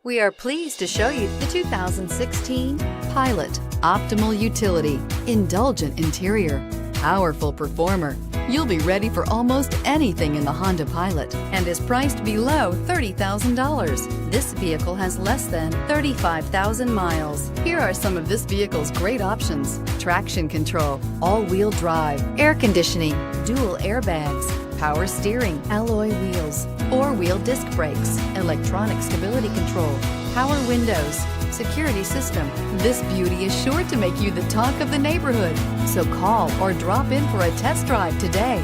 We are pleased to show you the 2016 Pilot. Optimal utility, indulgent interior, powerful performer. You'll be ready for almost anything in the Honda Pilot and is priced below $30,000. This vehicle has less than 35,000 miles. Here are some of this vehicle's great options: traction control, all-wheel drive, air conditioning, dual airbags, power steering, alloy wheels, four-wheel disc brakes, electronic stability control, power windows, security system. This beauty is sure to make you the talk of the neighborhood. So call or drop in for a test drive today.